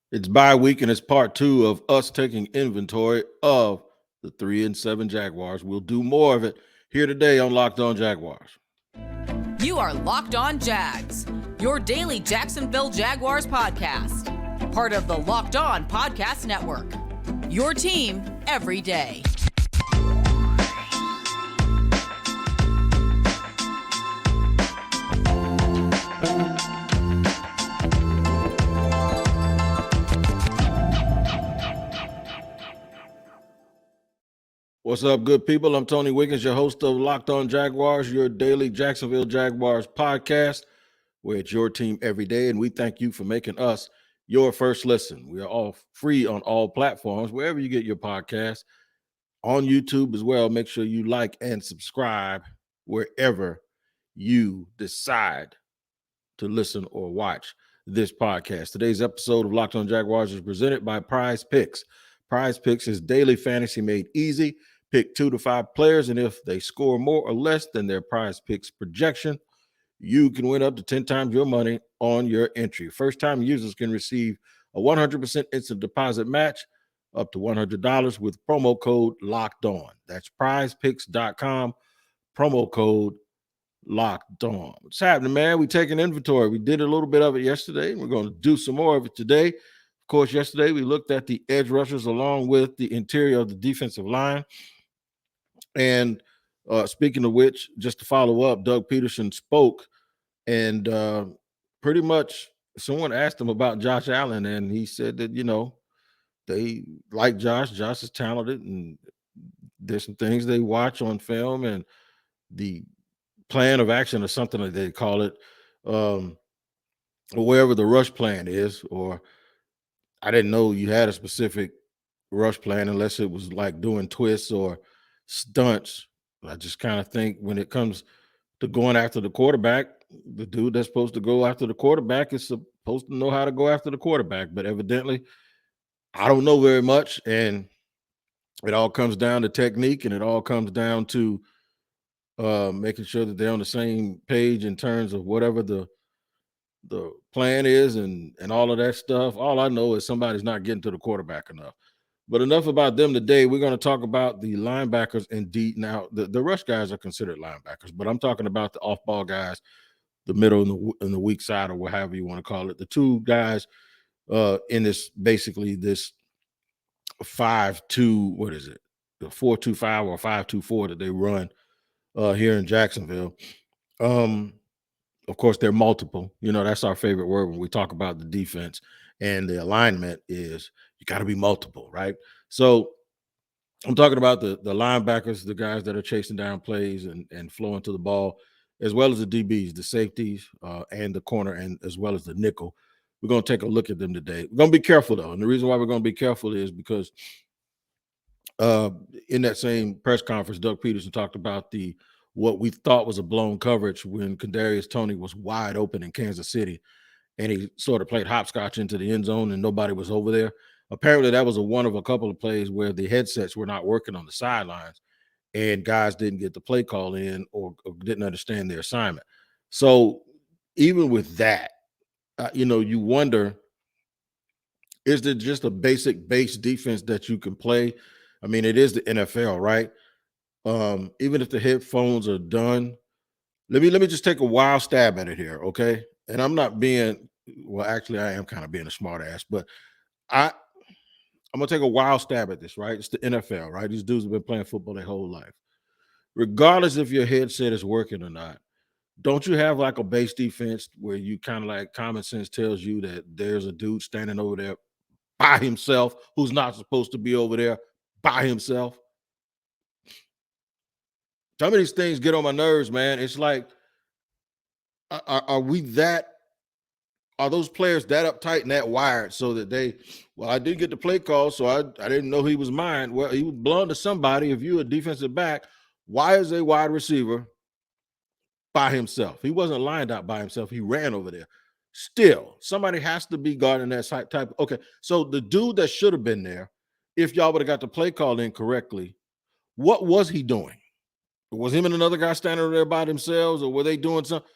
It's bye week and it's part two of us taking inventory of the 3-7 Jaguars. We'll do more of it here today on Locked On Jaguars. You are Locked On Jags, your daily Jacksonville Jaguars podcast. Part of the Locked On Podcast Network. Your team every day. What's up, good people? I'm Tony Wiggins, your host of Locked On Jaguars, your daily Jacksonville Jaguars podcast, where it's your team every day, and we thank you for making us your first listen. We are all free on all platforms, wherever you get your podcast, on YouTube as well. Make sure you like and subscribe wherever you decide to listen or watch this podcast. Today's episode of Locked On Jaguars is presented by PrizePicks. PrizePicks is daily fantasy made easy. Pick 2 to 5 players, and if they score more or less than their PrizePicks projection, you can win up to 10 times your money on your entry. First-time users can receive a 100% instant deposit match up to $100 with promo code Locked On. That's PrizePicks.com, promo code Locked On. What's happening, man? We taking inventory. We did a little bit of it yesterday, and we're going to do some more of it today. Of course, yesterday we looked at the edge rushers along with the interior of the defensive line. And speaking of which, just to follow up, Doug Peterson spoke, and pretty much someone asked him about Josh Allen, and he said that, they like Josh. Josh is talented, and there's some things they watch on film, and the plan of action or something like they call it, or wherever the rush plan is, or I didn't know you had a specific rush plan unless it was like doing twists or stunts. I just kind of think when it comes to going after the quarterback, the dude that's supposed to go after the quarterback is supposed to know how to go after the quarterback. But evidently, I don't know very much. And it all comes down to technique, and it all comes down to making sure that they're on the same page in terms of whatever the plan is and all of that stuff. All I know is somebody's not getting to the quarterback enough. But enough about them today. We're going to talk about the linebackers indeed. Now, the rush guys are considered linebackers, but I'm talking about the off-ball guys, the middle and the weak side, or however you want to call it. The two guys in this, basically this 5-2, what is it? The 4-2-5 or 5-2-4 that they run here in Jacksonville. Of course, they're multiple. That's our favorite word when we talk about the defense. And the alignment is you got to be multiple, right? So I'm talking about the linebackers, the guys that are chasing down plays and flowing to the ball, as well as the DBs, the safeties, and the corner, and as well as the nickel. We're going to take a look at them today. We're going to be careful, though. And the reason why we're going to be careful is because in that same press conference, Doug Peterson talked about what we thought was a blown coverage when Kadarius Toney was wide open in Kansas City, and he sort of played hopscotch into the end zone and nobody was over there. Apparently, that was one of a couple of plays where the headsets were not working on the sidelines and guys didn't get the play call in or didn't understand their assignment. So even with that, you wonder, is there just a basic base defense that you can play? I mean, it is the NFL, right? Even if the headphones are done, let me just take a wild stab at it here, okay? And I'm not being, well, actually, I am kind of being a smart ass, but I'm gonna take a wild stab at this, right? It's the NFL, right? These dudes have been playing football their whole life. Regardless if your headset is working or not, don't you have like a base defense where you kind of like common sense tells you that there's a dude standing over there by himself who's not supposed to be over there by himself? Some of these things get on my nerves, man. It's like, are we that? Are those players that uptight and that wired so that I did get the play call, so I didn't know he was mine. Well, he was blown to somebody. If you're a defensive back, why is a wide receiver by himself? He wasn't lined out by himself. He ran over there. Still, somebody has to be guarding that type. Okay, so the dude that should have been there, if y'all would have got the play call in correctly, what was he doing? Was him and another guy standing there by themselves, or were they doing something?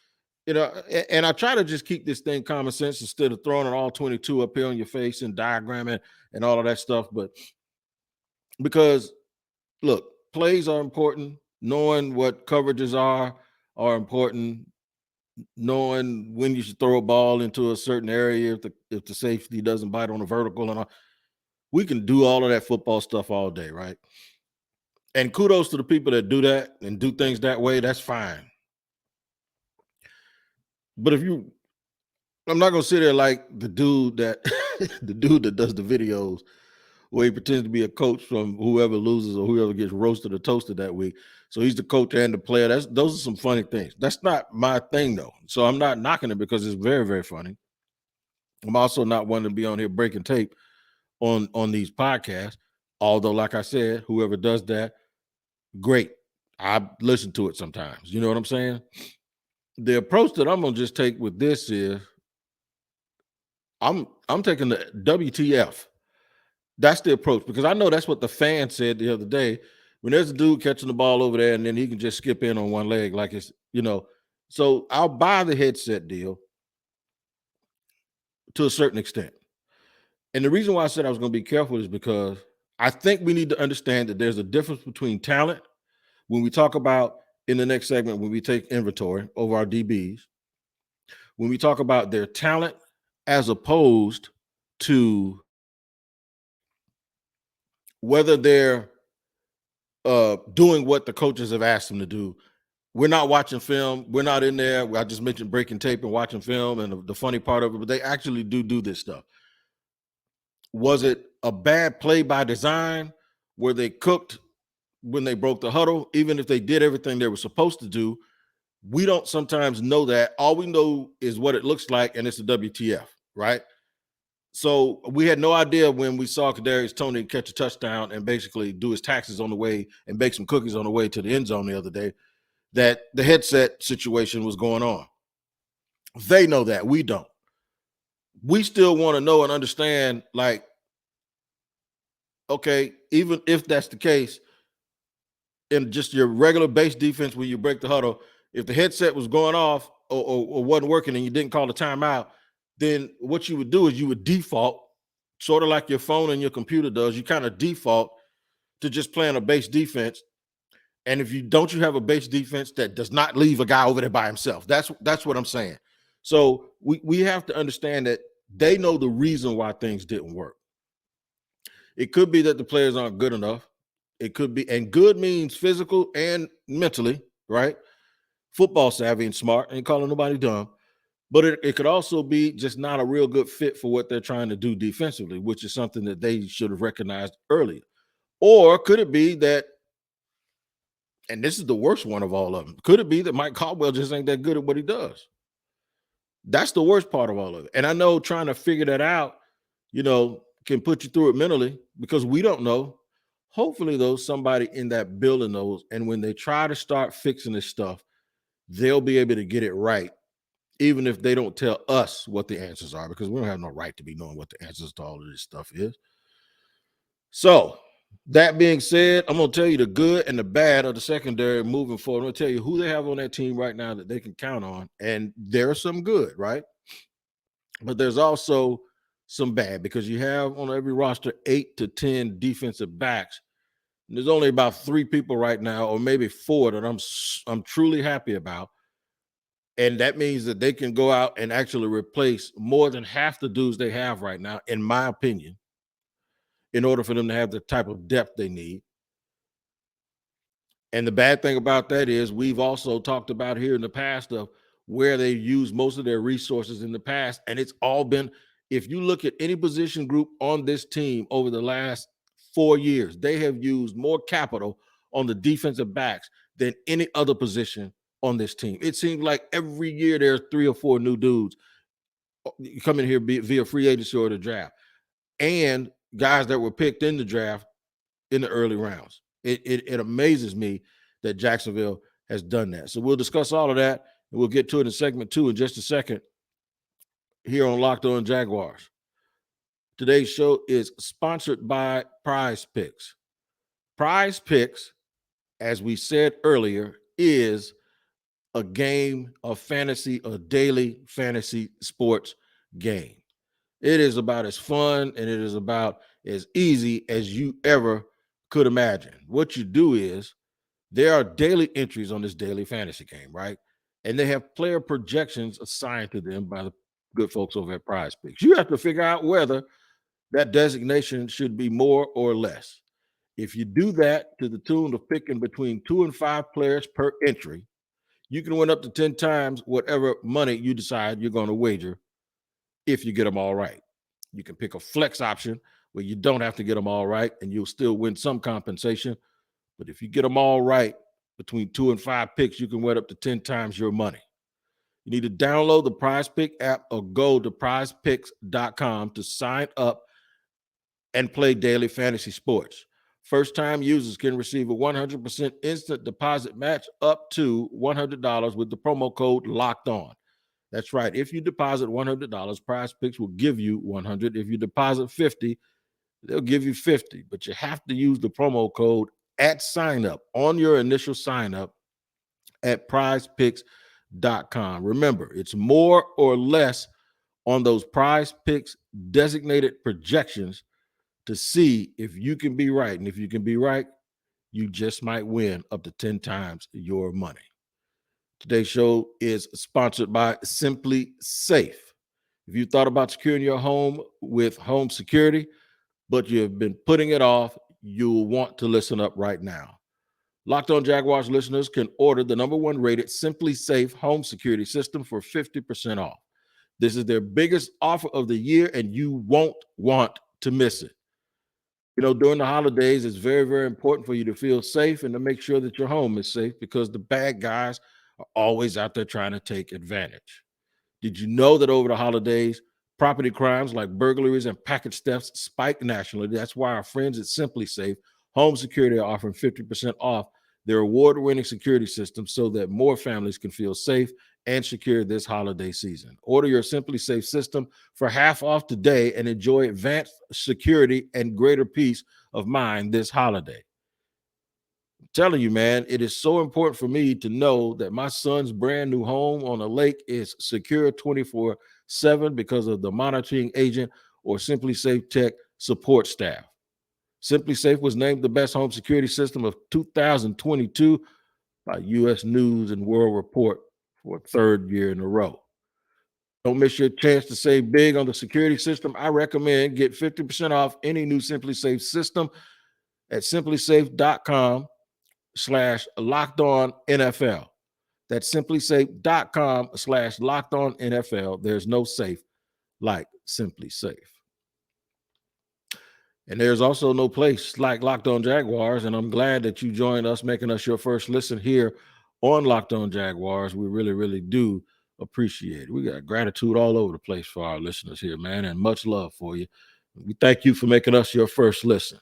And I try to just keep this thing common sense instead of throwing it all 22 up here on your face and diagramming and all of that stuff. But because look, plays are important. Knowing what coverages are important. Knowing when you should throw a ball into a certain area if the safety doesn't bite on a vertical and all. We can do all of that football stuff all day, right? And kudos to the people that do that and do things that way. That's fine. But I'm not gonna sit there like the dude that does the videos where he pretends to be a coach from whoever loses or whoever gets roasted or toasted that week. So he's the coach and the player. Those are some funny things. That's not my thing though. So I'm not knocking it because it's very, very funny. I'm also not one to be on here breaking tape on these podcasts. Although, like I said, whoever does that, great. I listen to it sometimes. You know what I'm saying? The approach that I'm gonna just take with this is I'm taking the WTF. That's the approach because I know that's what the fan said the other day. When there's a dude catching the ball over there and then he can just skip in on one leg, like it's. So I'll buy the headset deal to a certain extent. And the reason why I said I was going to be careful is because I think we need to understand that there's a difference between talent when we talk about in the next segment, when we take inventory over our DBs, when we talk about their talent as opposed to whether they're doing what the coaches have asked them to do. We're not watching film. We're not in there. I just mentioned breaking tape and watching film and the funny part of it, but they actually do this stuff. Was it a bad play by design where they cooked when they broke the huddle? Even if they did everything they were supposed to do, we don't sometimes know that. All we know is what it looks like, and it's a WTF, right? So we had no idea when we saw Kadarius Toney catch a touchdown and basically do his taxes on the way and bake some cookies on the way to the end zone the other day that the headset situation was going on. They know that. We don't. We still want to know and understand, like, okay, even if that's the case, in just your regular base defense when you break the huddle, if the headset was going off or wasn't working and you didn't call the timeout, then what you would do is you would default, sort of like your phone and your computer does. You kind of default to just playing a base defense. And if you have a base defense that does not leave a guy over there by himself, that's what I'm saying. So we have to understand that they know the reason why things didn't work. It could be that the players aren't good enough. It could be, and good means physical and mentally, right? Football savvy and smart, ain't calling nobody dumb. But it could also be just not a real good fit for what they're trying to do defensively, which is something that they should have recognized earlier. Or could it be that, and this is the worst one of all of them, could it be that Mike Caldwell just ain't that good at what he does? That's the worst part of all of it. And I know trying to figure that out, can put you through it mentally because we don't know. Hopefully, though, somebody in that building knows. And when they try to start fixing this stuff, they'll be able to get it right, even if they don't tell us what the answers are, because we don't have no right to be knowing what the answers to all of this stuff is. So, that being said, I'm going to tell you the good and the bad of the secondary moving forward. I'm going to tell you who they have on that team right now that they can count on. And there's some good, right? But there's also some bad because you have on every roster 8 to 10 defensive backs. And there's only about 3 people right now, or maybe 4, that I'm truly happy about. And that means that they can go out and actually replace more than half the dudes they have right now, in my opinion, in order for them to have the type of depth they need. And the bad thing about that is we've also talked about here in the past of where they use most of their resources in the past. And it's all been, if you look at any position group on this team over the last 4 years, they have used more capital on the defensive backs than any other position on this team. It seems like every year there's 3 or 4 new dudes coming here via free agency or the draft, and guys that were picked in the draft in the early rounds. It amazes me that Jacksonville has done that. So we'll discuss all of that, and we'll get to it in segment 2 in just a second here on Locked On Jaguars. Today's show is sponsored by PrizePicks. PrizePicks, as we said earlier, is a game of fantasy, a daily fantasy sports game. It is about as fun and it is about as easy as you ever could imagine. What you do is there are daily entries on this daily fantasy game, right? And they have player projections assigned to them by the good folks over at PrizePicks. You have to figure out whether that designation should be more or less. If you do that to the tune of picking between 2 and 5 players per entry, you can win up to 10 times whatever money you decide you're going to wager if you get them all right. You can pick a flex option where you don't have to get them all right and you'll still win some compensation. But if you get them all right between 2 and 5 picks, you can win up to 10 times your money. You need to download the PrizePick app or go to prizepicks.com to sign up and play daily fantasy sports. First-time users can receive a 100% instant deposit match up to $100 with the promo code Locked On. That's right. If you deposit $100, PrizePicks will give you $100. If you deposit $50, they'll give you $50. But you have to use the promo code at sign up on your initial sign up at prizepicks.com. Remember, it's more or less on those PrizePicks designated projections to see if you can be right. And if you can be right, you just might win up to 10 times your money. Today's show is sponsored by SimpliSafe. If you thought about securing your home with home security, but you've been putting it off, you'll want to listen up right now. Locked On Jaguars listeners can order the #1 rated SimpliSafe home security system for 50% off. This is their biggest offer of the year, and you won't want to miss it. You know, during the holidays, it's very, very important for you to feel safe and to make sure that your home is safe because the bad guys are always out there trying to take advantage. Did you know that over the holidays, property crimes like burglaries and package thefts spike nationally? That's why our friends at SimpliSafe Home Security are offering 50% off their award-winning security system so that more families can feel safe and secure this holiday season. Order your SimpliSafe system for half off today and enjoy advanced security and greater peace of mind this holiday. I'm telling you, man, it is so important for me to know that my son's brand new home on a lake is secure 24/7 because of the monitoring agent or SimpliSafe Tech support staff. SimpliSafe was named the best home security system of 2022 by U.S. News and World Report for a third year in a row. Don't miss your chance to save big on the security system. I recommend get 50% off any new SimpliSafe system at simplisafe.com/lockedonnfl. That's simplisafe.com/lockedonnfl. There's no safe like SimpliSafe. And there's also no place like Locked On Jaguars. And I'm glad that you joined us, making us your first listen here on Locked On Jaguars. We really, really do appreciate it. We got gratitude all over the place for our listeners here, man, and much love for you. We thank you for making us your first listen.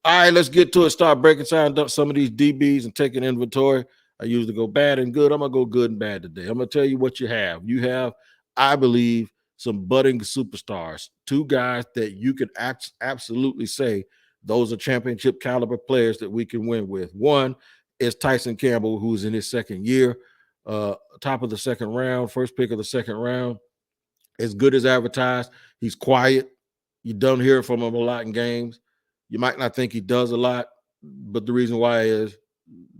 All right, let's get to it. Start breaking down some of these DBs and taking inventory. I usually go bad and good. I'm going to go good and bad today. I'm going to tell you what you have. You have, I believe, some budding superstars, two guys that you could absolutely say those are championship caliber players that we can win with. One is Tyson Campbell, who's in his second year, top of the second round, first pick of the second round, as good as advertised. He's quiet. You don't hear from him a lot in games. You might not think he does a lot, but the reason why is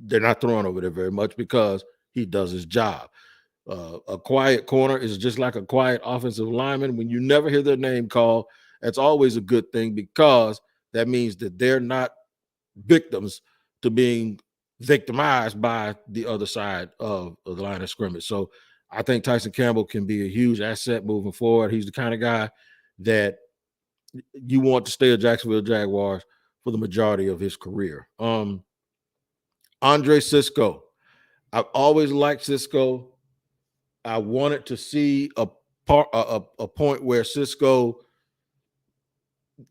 they're not throwing over there very much because he does his job. A quiet corner is just like a quiet offensive lineman. When you never hear their name called, that's always a good thing because that means that they're not victims to being victimized by the other side of the line of scrimmage. So I think Tyson Campbell can be a huge asset moving forward. He's the kind of guy that you want to stay at Jacksonville Jaguars for the majority of his career. Andre Cisco. I've always liked Cisco. I wanted to see a point where Cisco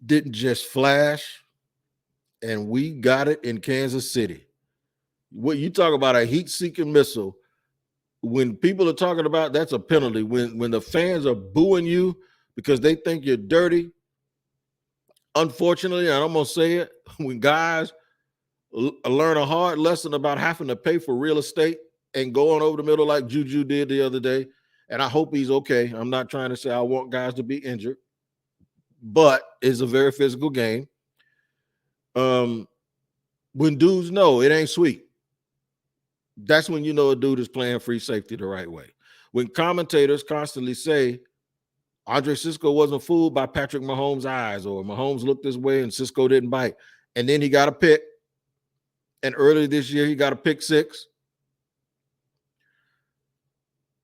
didn't just flash, and we got it in Kansas City. What you talk about a heat-seeking missile, when people are talking about that's a penalty. When the fans are booing you because they think you're dirty, unfortunately, I'm going to say it, when guys learn a hard lesson about having to pay for real estate and go on over the middle like Juju did the other day. And I hope he's okay. I'm not trying to say I want guys to be injured, but it's a very physical game. When dudes know it ain't sweet, that's when you know a dude is playing free safety the right way. When commentators constantly say Andre Cisco wasn't fooled by Patrick Mahomes' eyes, or Mahomes looked this way and Cisco didn't bite, and then he got a pick, and earlier this year he got a pick six,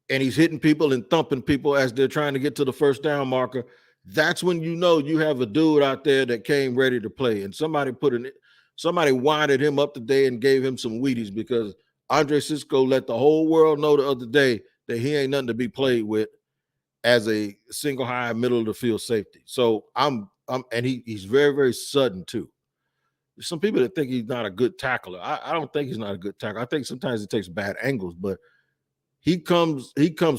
and he's hitting people and thumping people as they're trying to get to the first down marker, that's when you know you have a dude out there that came ready to play. And somebody winded him up today and gave him some Wheaties, because Andre Cisco let the whole world know the other day that he ain't nothing to be played with as a single high middle of the field safety. So he's very, very sudden too. There's some people that think he's not a good tackler. I don't think he's not a good tackler. I think sometimes he takes bad angles, but he comes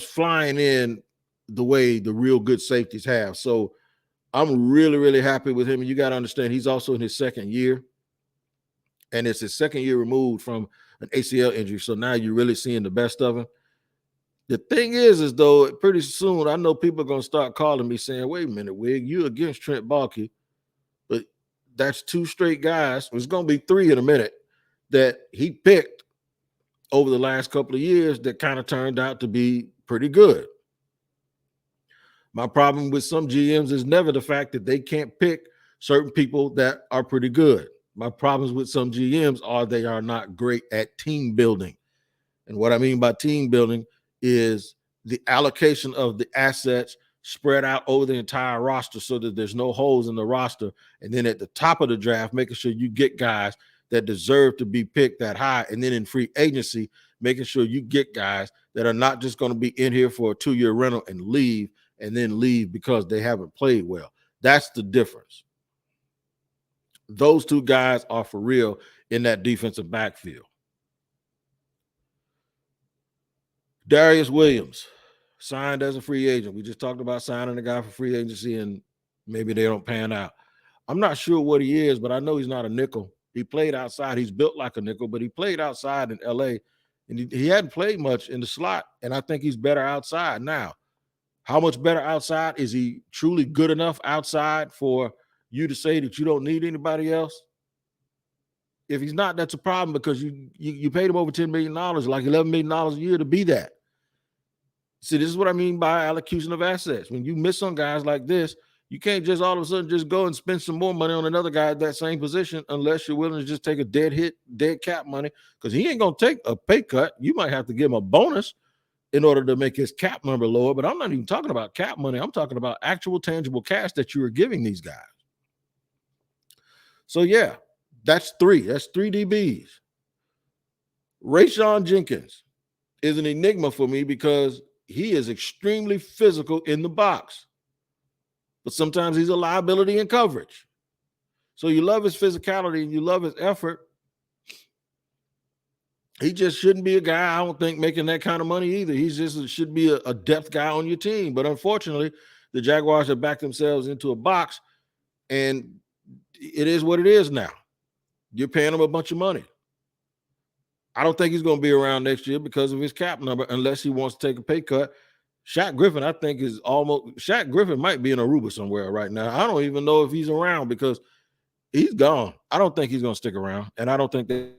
flying in the way the real good safeties have. So I'm really, really happy with him. And you got to understand, he's also in his second year, and it's his second year removed from an ACL injury. So now you're really seeing the best of him. The thing is though, pretty soon I know people are going to start calling me saying, wait a minute, Wig, you against Trent Baalke, but that's two straight guys. It's going to be three in a minute that he picked over the last couple of years that kind of turned out to be pretty good. My problem with some GMs is never the fact that they can't pick certain people that are pretty good. My problems with some GMs are they are not great at team building. And what I mean by team building is the allocation of the assets spread out over the entire roster so that there's no holes in the roster. And then at the top of the draft, making sure you get guys that deserve to be picked that high. And then in free agency, making sure you get guys that are not just going to be in here for a 2-year rental and then leave because they haven't played well. That's the difference. Those two guys are for real in that defensive backfield. Darius Williams signed as a free agent. We just talked about signing a guy for free agency and maybe they don't pan out. I'm not sure what he is, but I know he's not a nickel. He played outside. He's built like a nickel, but he played outside in LA, and he hadn't played much in the slot, and I think he's better outside now. How much better outside? Is he truly good enough outside for you to say that you don't need anybody else? If he's not, that's a problem, because you paid him over $10 million, like $11 million a year to be that. See, this is what I mean by allocation of assets. When you miss on guys like this, you can't just all of a sudden just go and spend some more money on another guy at that same position unless you're willing to just take a dead cap money, because he ain't going to take a pay cut. You might have to give him a bonus in order to make his cap number lower, but I'm not even talking about cap money. I'm talking about actual tangible cash that you are giving these guys. So yeah, that's three. That's three DBs. Rayshon Jenkins is an enigma for me because he is extremely physical in the box, but sometimes he's a liability in coverage. So you love his physicality and you love his effort. He just shouldn't be a guy, I don't think, making that kind of money either. He just should be a depth guy on your team. But unfortunately, the Jaguars have backed themselves into a box, and it is what it is now. You're paying him a bunch of money. I don't think he's going to be around next year because of his cap number, unless he wants to take a pay cut. Shaq Griffin, I think, Shaq Griffin might be in Aruba somewhere right now. I don't even know if he's around because he's gone. I don't think he's going to stick around, and I don't think that.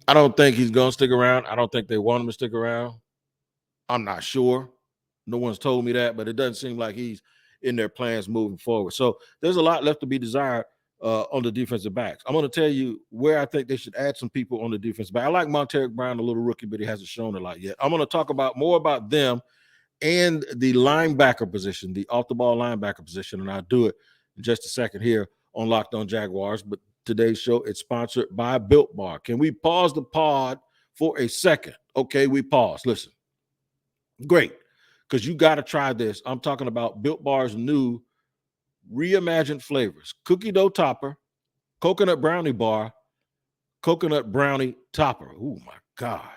I don't think he's going to stick around. I don't think they want him to stick around. I'm not sure. No one's told me that, but it doesn't seem like he's in their plans moving forward. So there's a lot left to be desired on the defensive backs. I'm going to tell you where I think they should add some people on the defensive back. I like Monteric Brown, a little rookie, but he hasn't shown a lot yet. I'm going to talk more about them and the linebacker position, the off-the-ball linebacker position, and I'll do it in just a second here on Locked On Jaguars. But today's show is sponsored by Built Bar. Can we pause the pod for a second? Okay, we pause. Listen. Great, because you got to try this. I'm talking about Built Bar's new reimagined flavors: cookie dough topper, coconut brownie bar, coconut brownie topper. Oh my God.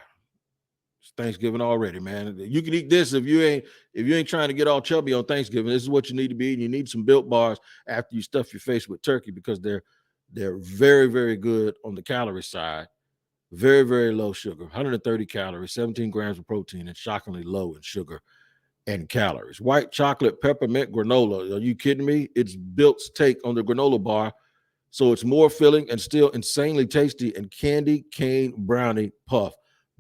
It's Thanksgiving already, man. You can eat this if you ain't trying to get all chubby on Thanksgiving. This is what you need to be eating. You need some Built Bars after you stuff your face with turkey, because they're They're very, very good on the calorie side. Very, very low sugar, 130 calories, 17 grams of protein, and shockingly low in sugar and calories. White chocolate peppermint granola. Are you kidding me? It's Built's take on the granola bar. So it's more filling and still insanely tasty. And candy cane brownie puff.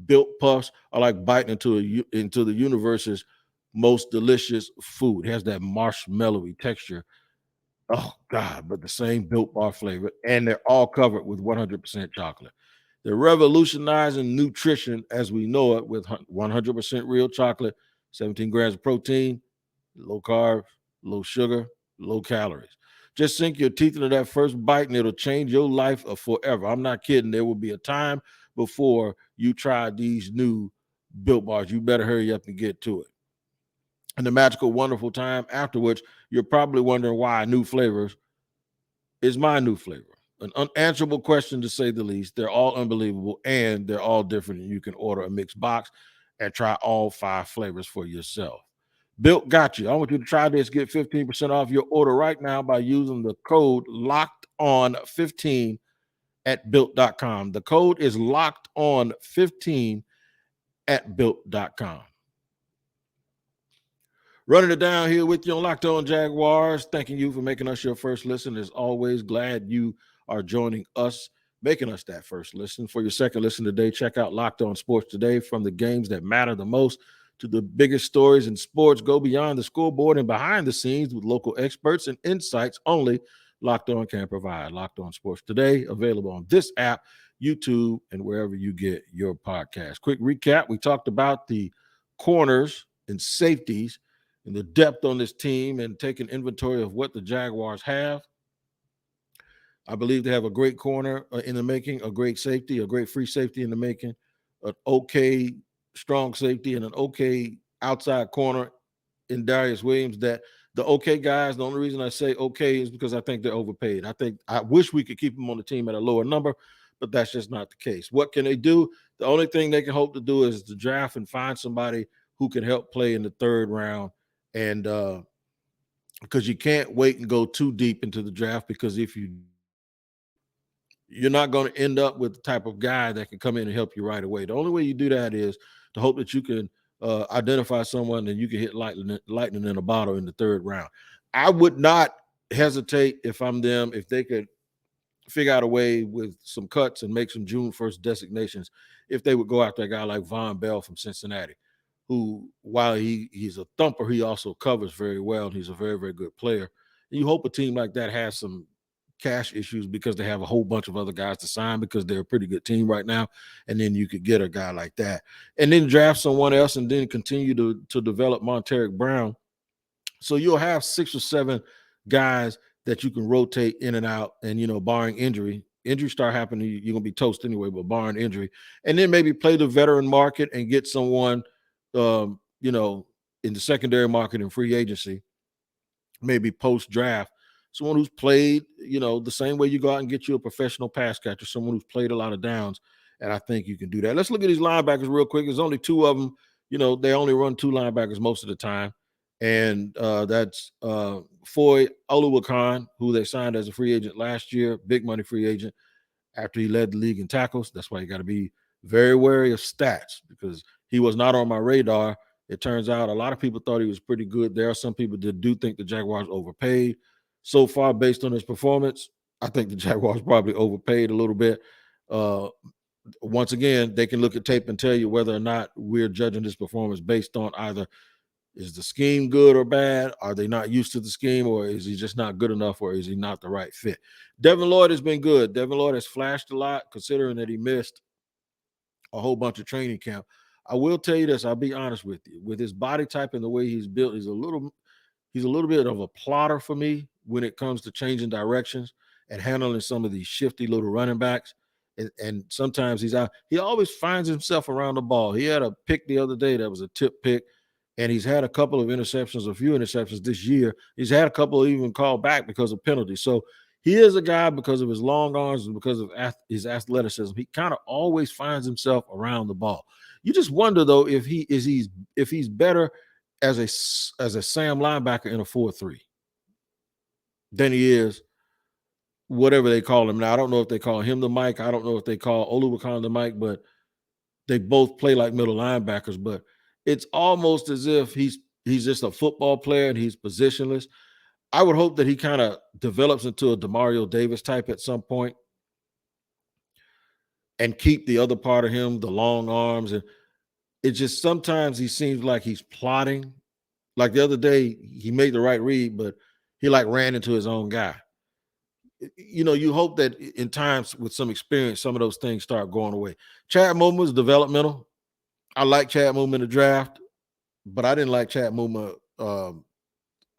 Built puffs are like biting into the universe's most delicious food. It has that marshmallowy texture. Oh God, but the same Built bar flavor, and they're all covered with 100% chocolate. They're revolutionizing nutrition as we know it with 100% real chocolate, 17 grams of protein, low carb, low sugar, low calories. Just sink your teeth into that first bite and it'll change your life forever. I'm not kidding. There will be a time before you try these new Built bars. You better hurry up and get to it. And the magical, wonderful time afterwards, you're probably wondering why new flavors is my new flavor. An unanswerable question to say the least. They're all unbelievable and they're all different. And you can order a mixed box and try all 5 flavors for yourself. Built got you. I want you to try this. Get 15% off your order right now by using the code locked on 15 at built.com. The code is locked on 15 at built.com. Running it down here with you on Locked On Jaguars. Thanking you for making us your first listen. As always, glad you are joining us, making us that first listen. For your second listen today, check out Locked On Sports Today. From the games that matter the most to the biggest stories in sports, go beyond the scoreboard and behind the scenes with local experts and insights only Locked On can provide. Locked On Sports Today, available on this app, YouTube, and wherever you get your podcast. Quick recap. We talked about the corners and safeties and the depth on this team and taking inventory of what the Jaguars have. I believe they have a great corner in the making, a great safety, a great free safety in the making, an okay strong safety, and an okay outside corner in Darius Williams. That the okay guys, the only reason I say okay is because I think they're overpaid. I wish we could keep them on the team at a lower number, but that's just not the case. What can they do? The only thing they can hope to do is to draft and find somebody who can help play in the third round. And because you can't wait and go too deep into the draft, because if you're not going to end up with the type of guy that can come in and help you right away. The only way you do that is to hope that you can identify someone and you can hit lightning in a bottle in the third round. I would not hesitate if I'm them, if they could figure out a way with some cuts and make some June 1st designations, if they would go after a guy like Von Bell from Cincinnati, who, while he's a thumper, he also covers very well, and he's a very, very good player. And you hope a team like that has some cash issues because they have a whole bunch of other guys to sign because they're a pretty good team right now, and then you could get a guy like that. And then draft someone else and then continue to develop Monteric Brown. So you'll have 6 or 7 guys that you can rotate in and out, and, barring injury start happening, you're going to be toast anyway, but barring injury. And then maybe play the veteran market and get someone in the secondary market and free agency, maybe post-draft, someone who's played, the same way you go out and get you a professional pass catcher, someone who's played a lot of downs, and I think you can do that. Let's look at these linebackers real quick. There's only 2 of them. They only run 2 linebackers most of the time, and that's Foy Oluwakan, who they signed as a free agent last year, big money free agent, after he led the league in tackles. That's why you got to be very wary of stats, because he was not on my radar. It turns out a lot of people thought he was pretty good. There are some people that do think the Jaguars overpaid. So far, based on his performance, I think the Jaguars probably overpaid a little bit. Once again, they can look at tape and tell you whether or not we're judging this performance based on either is the scheme good or bad? Are they not used to the scheme, or is he just not good enough, or is he not the right fit? Devin Lloyd has been good. Devin Lloyd has flashed a lot, considering that he missed a whole bunch of training camp. I will tell you this. I'll be honest with you. With his body type and the way he's built, he's a little bit of a plotter for me when it comes to changing directions and handling some of these shifty little running backs. And sometimes he's out. He always finds himself around the ball. He had a pick the other day that was a tip pick, and he's had a couple of interceptions, a few interceptions this year. He's had a couple even called back because of penalties. So he is a guy, because of his long arms and because of his athleticism, he kind of always finds himself around the ball. You just wonder, though, if he's better as a Sam linebacker in a 4-3 than he is whatever they call him now. I don't know if they call him the Mike. I don't know if they call Oluwakan the Mike, but they both play like middle linebackers. But it's almost as if he's just a football player and he's positionless. I would hope that he kind of develops into a Demario Davis type at some point and keep the other part of him, the long arms. And it just sometimes he seems like he's plotting. Like the other day, he made the right read, but he like ran into his own guy. You know, you hope that in times with some experience, some of those things start going away. Chad Muma is developmental. I like Chad Muma in the draft, but I didn't like Chad Muma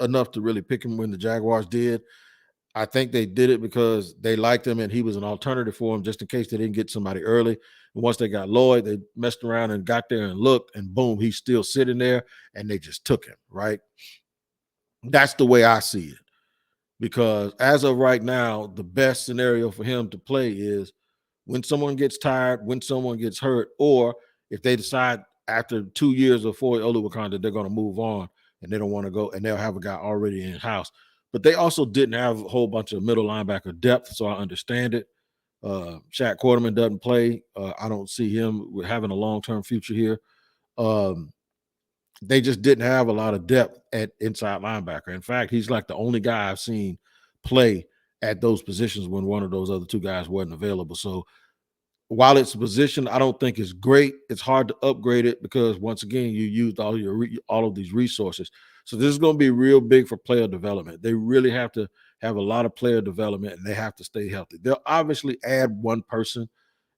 enough to really pick him when the Jaguars did. I think they did it because they liked him and he was an alternative for him just in case they didn't get somebody early. And once they got Lloyd, they messed around and got there and looked, and boom, he's still sitting there, and they just took him, right? That's the way I see it. Because as of right now, the best scenario for him to play is when someone gets tired, when someone gets hurt, or if they decide after 2 years of Foy Oluwakan that they're going to move on and they don't want to go, and they'll have a guy already in house. But they also didn't have a whole bunch of middle linebacker depth, so I understand it. Shaq Quarterman doesn't play. I don't see him having a long-term future here. They just didn't have a lot of depth at inside linebacker. In fact, he's like the only guy I've seen play at those positions when one of those other two guys wasn't available. So while it's a position I don't think is great, it's hard to upgrade it because once again, you used all of these resources. So this is going to be real big for player development. They really have to have a lot of player development and they have to stay healthy. They'll obviously add one person.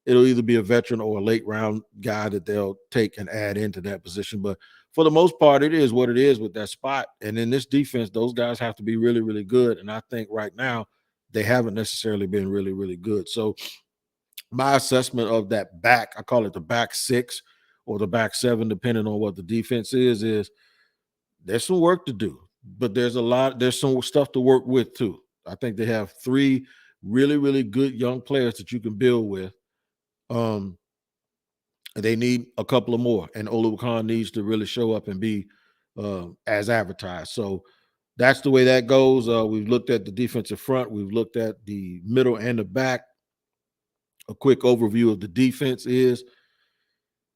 It'll either be a veteran or a late round guy that they'll take and add into that position. But for the most part, it is what it is with that spot. And in this defense, those guys have to be really, really good. And I think right now they haven't necessarily been really, really good. So my assessment of that back, I call it the back six or the back seven, depending on what the defense is there's some work to do, but there's some stuff to work with too. I think they have 3 really, really good young players that you can build with. They need a couple of more, and Oluwakan needs to really show up and be as advertised. So that's the way that goes. We've looked at the defensive front. We've looked at the middle and the back. A quick overview of the defense is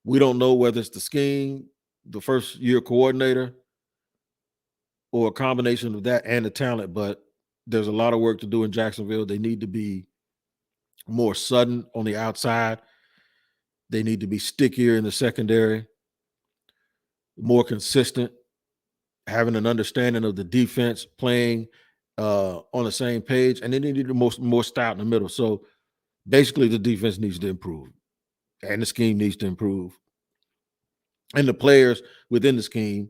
we don't know whether it's the scheme, the first year coordinator, or a combination of that and the talent, but there's a lot of work to do in Jacksonville. They need to be more sudden on the outside. They need to be stickier in the secondary, more consistent, having an understanding of the defense, playing on the same page, and then they need more stout in the middle. So basically, the defense needs to improve, and the scheme needs to improve, and the players within the scheme,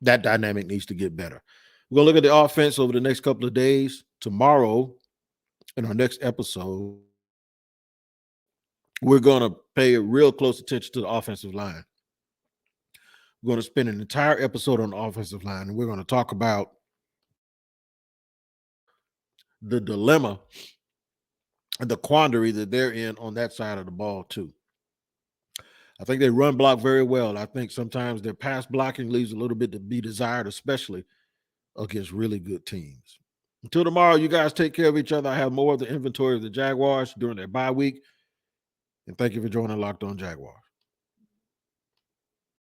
that dynamic needs to get better. We're going to look at the offense over the next couple of days. Tomorrow, in our next episode, we're going to pay real close attention to the offensive line. We're going to spend an entire episode on the offensive line, and we're going to talk about the dilemma and the quandary that they're in on that side of the ball too. I think they run block very well. I think sometimes their pass blocking leaves a little bit to be desired, especially against really good teams. Until tomorrow, you guys take care of each other. I have more of the inventory of the Jaguars during their bye week. And thank you for joining Locked On Jaguars.